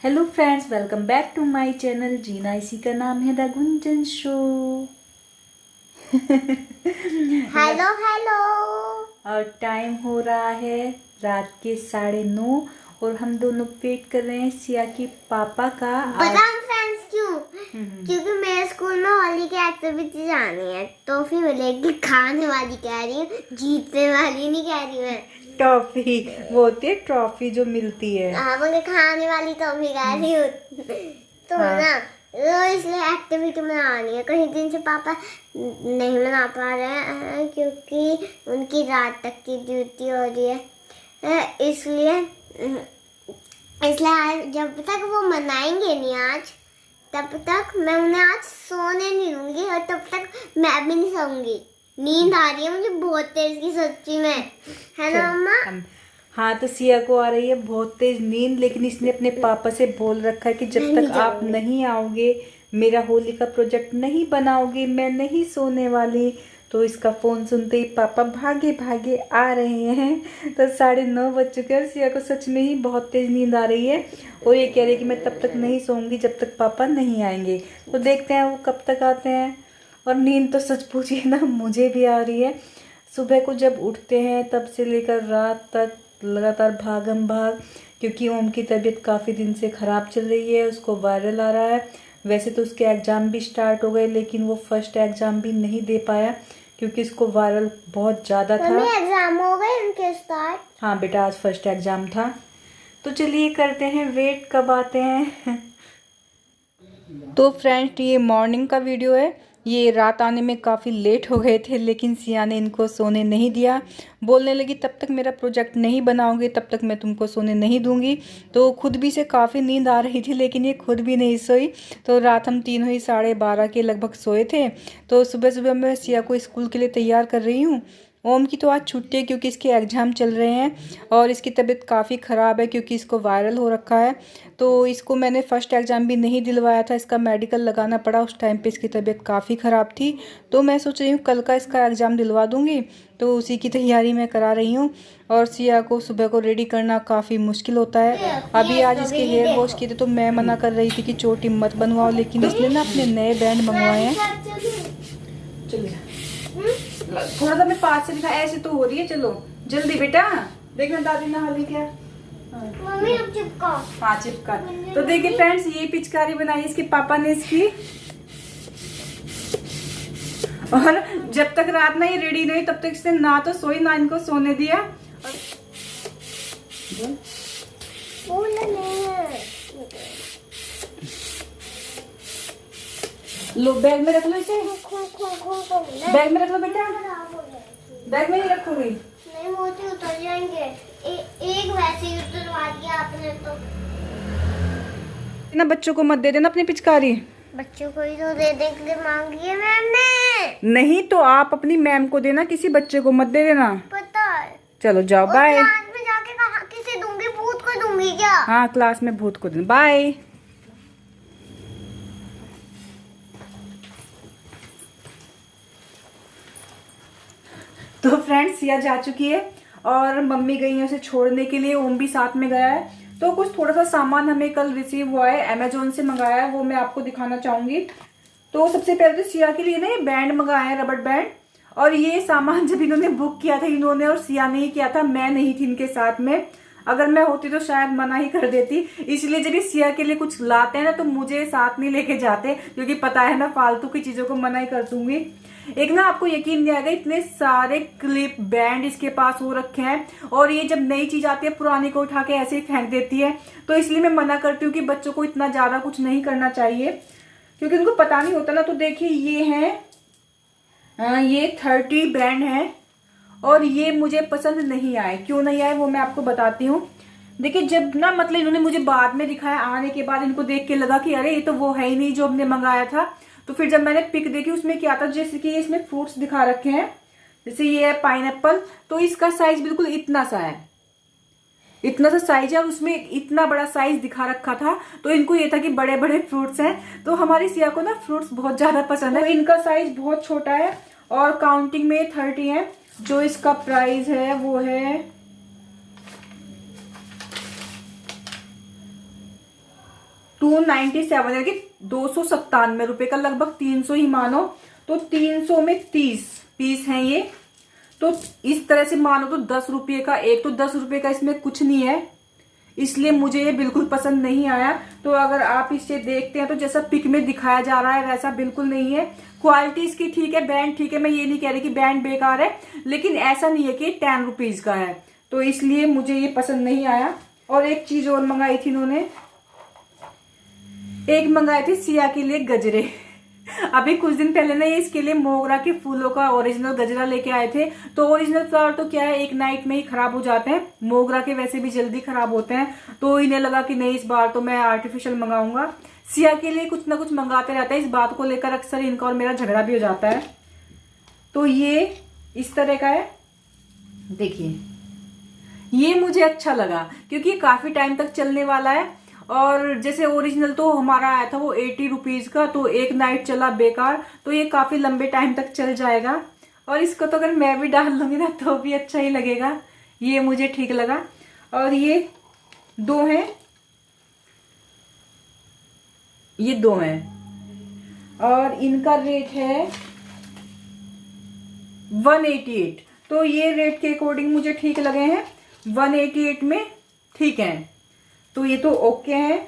Hello friends, welcome back to my channel. जीना इसी का नाम है the Gunjan show. Hello hello. और टाइम हो रहा है रात के 9:30 और हम दोनों वेट कर रहे हैं सिया के पापा का। बताऊं फ्रेंड्स क्यों? क्योंकि मेरे स्कूल में होली की एक्टिविटी आनी है, तो फिर मिलेगी। खाने वाली कह रही हूँ, जीतने वाली नहीं कह रही मैं। टॉफी वो होती है, ट्रॉफी जो मिलती है। हाँ, मुझे खाने वाली टॉफी कह रही हूँ। तो हाँ। ना, तो इसलिए एक्टिविटी मनानी है। कई दिन से पापा नहीं मना पा रहे हैं क्योंकि उनकी रात तक की ड्यूटी हो रही है। इसलिए आज जब तक वो मनाएंगे नहीं आज, तब तक मैं उन्हें आज सोने नहीं दूंगी और तब तक मैं भी नहीं सोऊंगी। नींद आ रही है मुझे बहुत तेज की, सच्ची में। है ना मम्मा? हाँ, तो सिया को आ रही है बहुत तेज नींद, लेकिन इसने अपने पापा से बोल रखा है कि जब तक आप नहीं आओगे, मेरा होली का प्रोजेक्ट नहीं बनाओगे, मैं नहीं सोने वाली। तो इसका फोन सुनते ही पापा भागे भागे आ रहे हैं। तो 9:30 बज चुके हैं और सिया को सच में ही बहुत तेज नींद आ रही है और ये कह रही है कि मैं तब तक नहीं सोऊंगी जब तक पापा नहीं आएंगे। तो देखते हैं वो कब तक आते हैं। और नींद तो सच पूछिए ना, मुझे भी आ रही है। सुबह को जब उठते हैं तब से लेकर रात तक लगातार भागम भाग, क्योंकि ओम की तबीयत काफ़ी दिन से ख़राब चल रही है, उसको वायरल आ रहा है। वैसे तो उसके एग्ज़ाम भी स्टार्ट हो गए, लेकिन वो फर्स्ट एग्ज़ाम भी नहीं दे पाया क्योंकि उसको वायरल बहुत ज़्यादा था। एग्जाम हो गए उनके स्टार्ट? हाँ बेटा, आज फर्स्ट एग्ज़ाम था। तो चलिए करते हैं वेट, कब आते हैं। तो फ्रेंड्स, ये मॉर्निंग का वीडियो है। ये रात आने में काफ़ी लेट हो गए थे, लेकिन सिया ने इनको सोने नहीं दिया। बोलने लगी तब तक मेरा प्रोजेक्ट नहीं बनाओगे तब तक मैं तुमको सोने नहीं दूंगी। तो खुद भी से काफ़ी नींद आ रही थी, लेकिन ये खुद भी नहीं सोई। तो रात हम तीनों ही 12:30 के लगभग सोए थे। तो सुबह सुबह मैं सिया को स्कूल के लिए तैयार कर रही हूँ। ओम की तो आज छुट्टी है क्योंकि इसके एग्ज़ाम चल रहे हैं और इसकी तबीयत काफ़ी ख़राब है क्योंकि इसको वायरल हो रखा है। तो इसको मैंने फ़र्स्ट एग्ज़ाम भी नहीं दिलवाया था, इसका मेडिकल लगाना पड़ा। उस टाइम पे इसकी तबीयत काफ़ी ख़राब थी। तो मैं सोच रही हूँ कल का इसका एग्ज़ाम दिलवा दूँगी, तो उसी की तैयारी मैं करा रही हूँ। और सिया को सुबह को रेडी करना काफ़ी मुश्किल होता है। अभी आज इसके हेयर वॉश किए थे तो मैं मना कर रही थी कि चोटी मत बनवाओ, लेकिन इसने ना अपने नए बैंड मंगवाए हैं। चलिए थोड़ा सा मैं पास से दिखा, ऐसे तो हो रही है। चलो जल्दी बेटा, देखना दादी नहा ली क्या। मम्मी अब चिपका। हाँ चिपका। तो देखिए फ्रेंड्स, ये पिचकारी बनाई इसके पापा ने इसकी। और जब तक रात ना ये रेडी नहीं तब तक इसने ना तो सोई ना इनको सोने दिया। लो बैग में रख लो इसे, बैग में रख लो बेटा। बैग में ही रखोगी? नहीं, मोती उतर जाएंगे। एक वैसे ही उतरवा दिया आपने तो। ना बच्चों को मत दे देना अपनी पिचकारी। बच्चों को ही तो दे दे के मांगी है मैम ने। नहीं तो आप अपनी मैम को देना, किसी बच्चे को मत दे देना। पता है। चलो जाओ, बाय। क्लास में जाके कहा किसे दूंगी? भूत को दूंगी क्या? हाँ क्लास में भूत को देना, बाय। तो फ्रेंड्स, सिया जा चुकी है और मम्मी गई है उसे छोड़ने के लिए, ओम भी साथ में गया है। तो कुछ थोड़ा सा सामान हमें कल रिसीव हुआ है, अमेजोन से मंगाया है, वो मैं आपको दिखाना चाहूंगी। तो सबसे पहले तो सिया के लिए ना ये बैंड मंगाए हैं, रबड़ बैंड। और ये सामान जब इन्होंने बुक किया था, इन्होंने और सिया ने ही किया था, मैं नहीं थी इनके साथ में। अगर मैं होती तो शायद मना ही कर देती। इसलिए जब ये सिया के लिए कुछ लाते हैं ना तो मुझे साथ नहीं लेके जाते, क्योंकि पता है ना फालतू की चीजों को मना ही कर दूंगी। एक ना आपको यकीन नहीं आएगा, इतने सारे क्लिप बैंड इसके पास हो रखे हैं और ये जब नई चीज आती है पुरानी को उठा के ऐसे ही फेंक देती है। तो इसलिए मैं मना करती हूँ कि बच्चों को इतना ज्यादा कुछ नहीं करना चाहिए, क्योंकि उनको पता नहीं होता ना। तो देखिए ये है, ये 30 बैंड है और ये मुझे पसंद नहीं आए। क्यों नहीं आए वो मैं आपको बताती हूँ। देखिए जब ना मतलब इन्होंने मुझे बाद में दिखाया, आने के बाद इनको देख के लगा कि अरे ये तो वो है ही नहीं जो हमने मंगाया था। तो फिर जब मैंने पिक देखी उसमें क्या था, जैसे कि इसमें फ्रूट्स दिखा रखे हैं, जैसे ये है पाइनएप्पल। तो इसका साइज बिल्कुल इतना सा है, इतना सा साइज है और उसमें इतना बड़ा साइज दिखा रखा था। तो इनको ये था कि बड़े बड़े फ्रूट्स हैं। तो हमारी सिया को ना फ्रूट्स बहुत ज्यादा पसंद है, तो इनका साइज बहुत छोटा है और काउंटिंग में 30 है। जो इसका प्राइस है वो है 297 यानी कि 297 रुपए का, लगभग 300 ही मानो। तो 300 में 30 पीस हैं ये। तो इस तरह से मानो तो 10 रुपये का एक, तो 10 रुपये का इसमें कुछ नहीं है, इसलिए मुझे ये बिल्कुल पसंद नहीं आया। तो अगर आप इसे देखते हैं तो जैसा पिक में दिखाया जा रहा है वैसा बिल्कुल नहीं है। क्वालिटी इसकी ठीक है, बैंड ठीक है, मैं ये नहीं कह रही कि बैंड बेकार है, लेकिन ऐसा नहीं है कि 10 रुपीज का है, तो इसलिए मुझे ये पसंद नहीं आया। और एक चीज और मंगाई थी इन्होंने, एक मंगाए थे सिया के लिए गजरे। अभी कुछ दिन पहले ना ये इसके लिए मोगरा के फूलों का ओरिजिनल गजरा लेके आए थे। तो ओरिजिनल फ्लावर तो क्या है, एक नाइट में ही खराब हो जाते हैं, मोगरा के वैसे भी जल्दी खराब होते हैं। तो इन्हें लगा कि नहीं, इस बार तो मैं आर्टिफिशियल मंगाऊंगा। सिया के लिए कुछ ना कुछ मंगाते रहता है, इस बात को लेकर अक्सर इनका और मेरा झगड़ा भी हो जाता है। तो ये इस तरह का है, देखिए ये मुझे अच्छा लगा क्योंकि ये काफी टाइम तक चलने वाला है। और जैसे ओरिजिनल तो हमारा आया था वो 80 रुपीज का, तो एक नाइट चला बेकार, तो ये काफी लंबे टाइम तक चल जाएगा। और इसको तो अगर मैं भी डाल लूंगी ना तो भी अच्छा ही लगेगा, ये मुझे ठीक लगा। और ये दो हैं, ये दो हैं और इनका रेट है 188। तो ये रेट के अकॉर्डिंग मुझे ठीक लगे हैं, 188 में ठीक है, तो ये तो ओके हैं।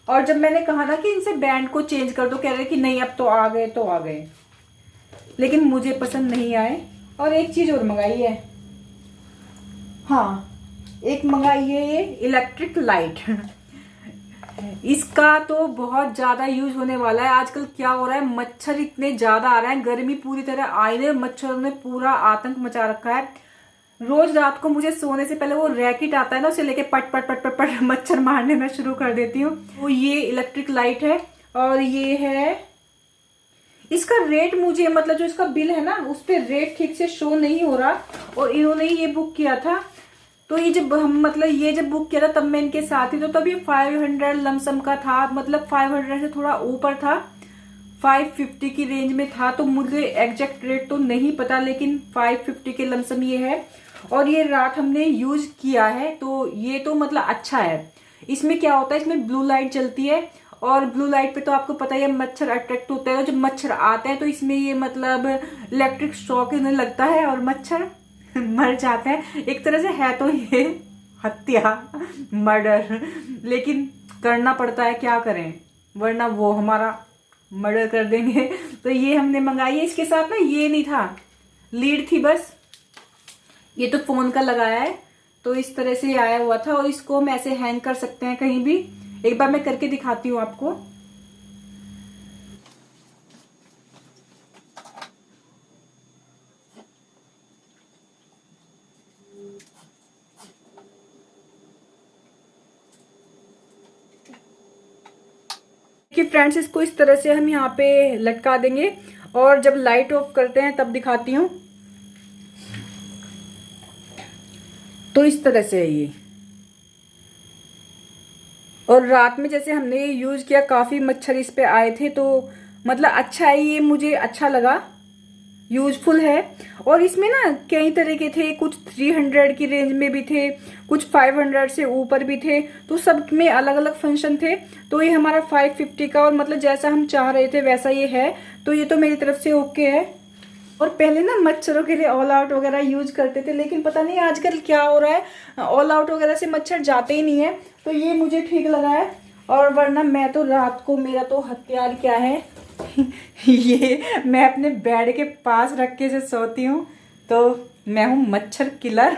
और जब मैंने कहा ना कि इनसे बैंड को चेंज कर दो, कह रहे कि नहीं अब तो आ गए तो आ गए, लेकिन मुझे पसंद नहीं आए। और एक चीज और मंगाई है, हाँ एक मंगाई है ये इलेक्ट्रिक लाइट। इसका तो बहुत ज्यादा यूज होने वाला है। आजकल क्या हो रहा है, मच्छर इतने ज्यादा आ रहे हैं, गर्मी पूरी तरह आए, मच्छरों ने पूरा आतंक मचा रखा है। रोज रात को मुझे सोने से पहले वो रैकेट आता है ना, उसे लेके पट पट पट पट पट मच्छर मारने में शुरू कर देती हूँ। वो ये इलेक्ट्रिक लाइट है और ये है, इसका रेट मुझे मतलब जो इसका बिल है ना उस पर रेट ठीक से शो नहीं हो रहा। और इन्होंने ये बुक किया था, तो ये जब हम मतलब ये जब बुक किया था तब मैं इनके साथ ही, तो तब ये 500 लमसम का था, मतलब 500 से थोड़ा ऊपर था, 550 की रेंज में था। तो मुझे एग्जैक्ट रेट तो नहीं पता, लेकिन 550 के लमसम ये है। और ये रात हमने यूज किया है, तो ये तो मतलब अच्छा है। इसमें क्या होता है, इसमें ब्लू लाइट चलती है और ब्लू लाइट पे तो आपको पता ही है मच्छर अट्रैक्ट होते हैं। जब मच्छर आते हैं तो इसमें ये मतलब इलेक्ट्रिक शॉक इन्हें लगता है और मच्छर मर जाते हैं। एक तरह से है तो ये हत्या, मर्डर, लेकिन करना पड़ता है, क्या करें, वरना वो हमारा मर्डर कर देंगे। तो ये हमने मंगाई है। इसके साथ ना ये नहीं था, लीड थी बस, ये तो फोन का लगाया है, तो इस तरह से आया हुआ था। और इसको हम ऐसे हैंग कर सकते हैं कहीं भी। एक बार मैं करके दिखाती हूँ आपको। कि फ्रेंड्स इसको इस तरह से हम यहाँ पे लटका देंगे और जब लाइट ऑफ करते हैं तब दिखाती हूँ। तो इस तरह से है ये। और रात में जैसे हमने ये यूज किया, काफी मच्छर इस पे आए थे, तो मतलब अच्छा है ये, मुझे अच्छा लगा, यूजफुल है। और इसमें ना कई तरह के थे, कुछ 300 की रेंज में भी थे, कुछ 500 से ऊपर भी थे, तो सब में अलग अलग फंक्शन थे। तो ये हमारा 550 का, और मतलब जैसा हम चाह रहे थे वैसा ये है, तो ये तो मेरी तरफ से ओके है। और पहले ना मच्छरों के लिए ऑल आउट वगैरह यूज करते थे, लेकिन पता नहीं आजकल क्या हो रहा है, ऑल आउट वगैरह से मच्छर जाते ही नहीं है, तो ये मुझे ठीक लगा है। और वरना मैं तो रात को, मेरा तो हथियार क्या है ये मैं अपने बेड के पास रख के से सोती हूँ, तो मैं हूँ मच्छर किलर।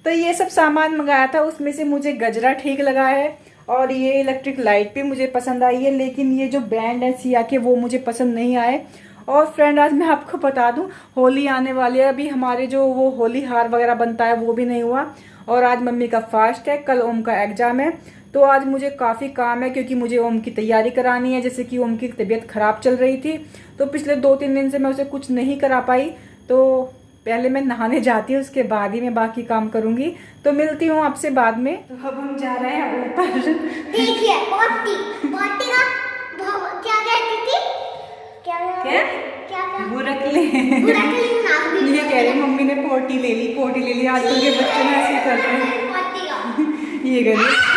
तो ये सब सामान मंगाया था, उसमें से मुझे गजरा ठीक लगा है और ये इलेक्ट्रिक लाइट भी मुझे पसंद आई है, लेकिन ये जो बैंड है सिया के वो मुझे पसंद नहीं आए। और फ्रेंड आज मैं आपको बता दूं, होली आने वाली है, अभी हमारे जो वो होली हार वगैरह बनता है वो भी नहीं हुआ। और आज मम्मी का फास्ट है, कल ओम का एग्जाम है, तो आज मुझे काफ़ी काम है क्योंकि मुझे ओम की तैयारी करानी है। जैसे कि ओम की तबीयत खराब चल रही थी, तो पिछले 2-3 दिन से मैं उसे कुछ नहीं करा पाई, तो पहले मैं नहाने जाती हूँ, उसके बाद ही मैं बाकी काम करूंगी। तो मिलती हूँ आपसे बाद में। तो अब हम जा रहे हैं ऊपर। देखिए पोटी पोटी ना क्या कहती थी, क्या वो रख ले ये कह रही मम्मी ने पोटी ले ली। आजकल के बच्चे ना ऐसे करते हैं। ये करिए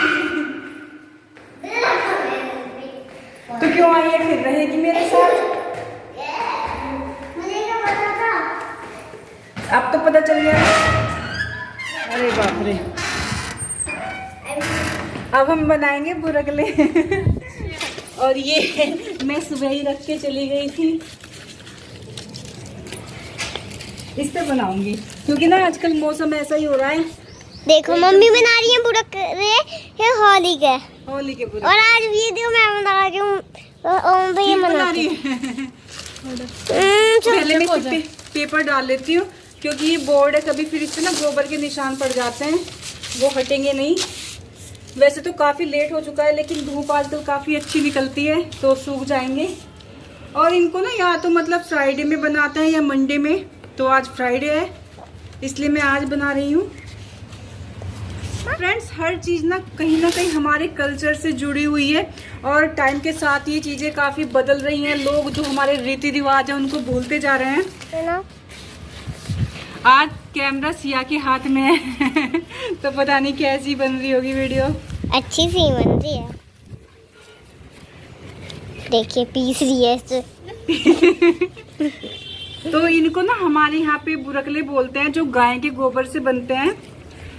तो क्यों आई है, फिर रहेगी मेरे साथ। मुझे क्या पता था। अब तो पता चल गया। अरे बाप रे, अब हम बनाएंगे बुरकले। और ये मैं सुबह ही रख के चली गई थी, इस पे बनाऊंगी क्योंकि ना आजकल मौसम ऐसा ही हो रहा है। देखो मम्मी बना रही है बुरकले होली के, होली के बुरकले। और आज वीडियो मैं बना रही हूँ ओम भैया बना रही पहले मैं इस पे पेपर डाल लेती हूँ क्योंकि ये बोर्ड है, कभी फिर इससे ना गोबर के निशान पड़ जाते हैं, वो हटेंगे नहीं। वैसे तो काफ़ी लेट हो चुका है लेकिन धूप आजकल काफ़ी अच्छी निकलती है तो सूख जाएंगे। और इनको ना या तो मतलब फ्राइडे में बनाते हैं या मंडे में, तो आज फ्राइडे है इसलिए मैं आज बना रही हूँ। फ्रेंड्स, हर चीज़ ना कहीं हमारे कल्चर से जुड़ी हुई है और टाइम के साथ ये चीज़ें काफ़ी बदल रही हैं। लोग जो हमारे रीति रिवाज हैं उनको भूलते जा रहे हैं। आज कैमरा सिया के हाथ में है तो पता नहीं कैसी बन रही होगी वीडियो। अच्छी सी बन रही है, देखिए पीस रही है इसे। तो इनको ना हमारे यहाँ पे बुरकले बोलते हैं, जो गाय के गोबर से बनते हैं।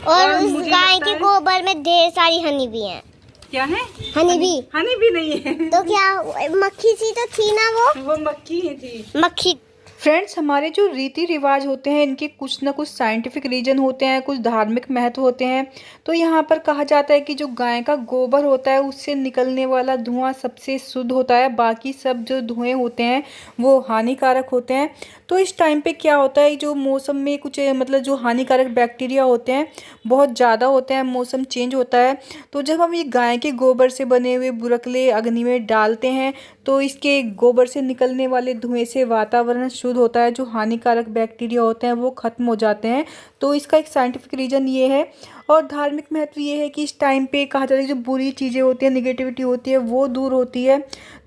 और उस मुझे गाय लगता के है- गोबर में ढेर सारी हनी भी है। क्या है? हनी भी। हनी भी नहीं है, तो क्या मक्खी सी तो थी ना वो मक्खी ही थी। मक्खी। फ्रेंड्स, हमारे जो रीति रिवाज होते हैं इनके कुछ ना कुछ साइंटिफिक रीजन होते हैं, कुछ धार्मिक महत्व होते हैं। तो यहाँ पर कहा जाता है कि जो गाय का गोबर होता है उससे निकलने वाला धुआं सबसे शुद्ध होता है, बाकी सब जो धुएं होते हैं वो हानिकारक होते हैं। तो इस टाइम पे क्या होता है, जो मौसम में कुछ मतलब जो हानिकारक बैक्टीरिया होते हैं बहुत ज़्यादा होते हैं, मौसम चेंज होता है। तो जब हम ये गाय के गोबर से बने हुए बुरकले अग्नि में डालते हैं तो इसके गोबर से निकलने वाले धुएं से वातावरण शुद्ध होता है, जो हानिकारक बैक्टीरिया होते हैं वो खत्म हो जाते हैं। तो इसका एक साइंटिफिक रीज़न ये है। और धार्मिक महत्व ये है कि इस टाइम पे कहा जाता है जो बुरी चीज़ें होती हैं, निगेटिविटी होती है, वो दूर होती है।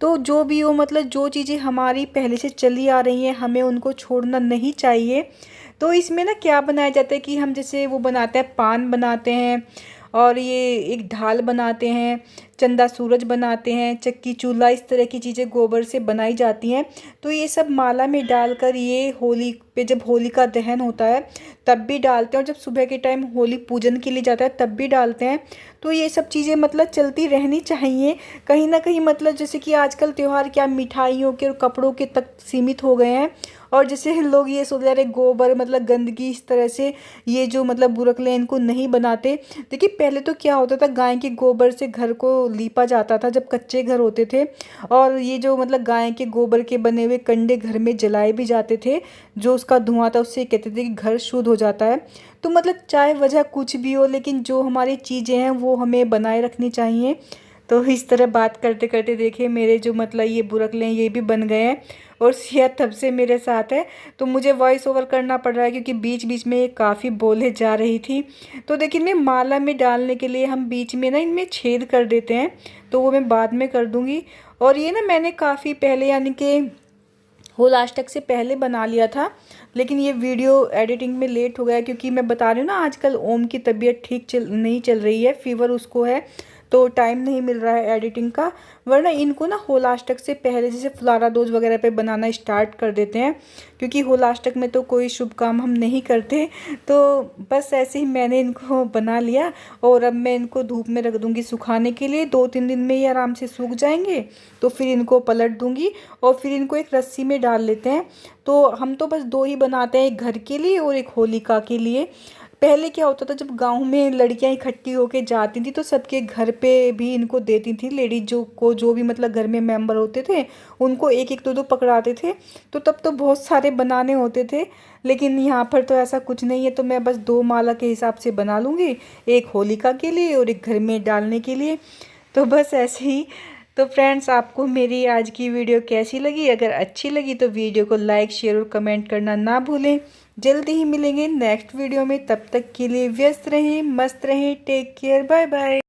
तो जो भी हो, मतलब जो चीज़ें हमारी पहले से चली आ रही हैं हमें उनको छोड़ना नहीं चाहिए। तो इसमें ना क्या बनाया जाता है कि हम जैसे वो बनाते हैं, पान बनाते हैं और ये एक ढाल बनाते हैं, चंदा सूरज बनाते हैं, चक्की चूल्हा, इस तरह की चीज़ें गोबर से बनाई जाती हैं। तो ये सब माला में डालकर ये होली पे जब होली का दहन होता है तब भी डालते हैं, और जब सुबह के टाइम होली पूजन के लिए जाता है तब भी डालते हैं। तो ये सब चीज़ें मतलब चलती रहनी चाहिए कहीं ना कहीं। मतलब जैसे कि आजकल त्यौहार क्या मिठाइयों के और कपड़ों के तक सीमित हो गए हैं, और जैसे लोग ये सोच रहे गोबर मतलब गंदगी, इस तरह से ये जो मतलब बुरकले इनको नहीं बनाते। देखिए पहले तो क्या होता था, गाय के गोबर से घर को लीपा जाता था जब कच्चे घर होते थे, और ये जो मतलब गाय के गोबर के बने हुए कंडे घर में जलाए भी जाते थे, जो उसका धुआं था उससे कहते थे कि घर शुद्ध हो जाता है। तो मतलब चाहे वजह कुछ भी हो, लेकिन जो हमारी चीज़ें हैं वो हमें बनाए रखनी चाहिए। तो इस तरह बात करते करते देखिए मेरे जो मतलब ये बुरकले हैं ये भी बन गए हैं, और सिया तब से मेरे साथ है। तो मुझे वॉइस ओवर करना पड़ रहा है क्योंकि बीच बीच में ये काफ़ी बोले जा रही थी। तो देखिए मैं माला में डालने के लिए हम बीच में ना इनमें छेद कर देते हैं, तो वो मैं बाद में कर दूँगी। और ये ना मैंने काफ़ी पहले यानी कि होलाष्टक से पहले बना लिया था, लेकिन ये वीडियो एडिटिंग में लेट हो गया क्योंकि मैं बता रही हूँ ना आजकल ओम की तबीयत ठीक नहीं चल रही है, फीवर उसको है, तो टाइम नहीं मिल रहा है एडिटिंग का। वरना इनको ना होलाष्टक से पहले जैसे फुलारा दोज वगैरह पे बनाना स्टार्ट कर देते हैं, क्योंकि होलाष्टक में तो कोई शुभ काम हम नहीं करते। तो बस ऐसे ही मैंने इनको बना लिया, और अब मैं इनको धूप में रख दूँगी सुखाने के लिए। 2-3 दिन में ये आराम से सूख जाएंगे, तो फिर इनको पलट दूँगी और फिर इनको एक रस्सी में डाल लेते हैं। तो हम तो बस 2 ही बनाते हैं, एक घर के लिए और एक होलिका के लिए। पहले क्या होता था, जब गांव में लड़कियां इकट्ठी होके जाती थी तो सबके घर पे भी इनको देती थी, लेडीज जो भी मतलब घर में मेंबर होते थे उनको 1-1 2-2 पकड़ाते थे। तो तब तो बहुत सारे बनाने होते थे, लेकिन यहाँ पर तो ऐसा कुछ नहीं है। तो मैं बस 2 माला के हिसाब से बना लूँगी, एक होलिका के लिए और एक घर में डालने के लिए। तो बस ऐसे ही। तो फ्रेंड्स, आपको मेरी आज की वीडियो कैसी लगी? अगर अच्छी लगी तो वीडियो को लाइक, शेयर और कमेंट करना ना भूलें। जल्दी ही मिलेंगे नेक्स्ट वीडियो में, तब तक के लिए व्यस्त रहें, मस्त रहें, टेक केयर, बाय बाय।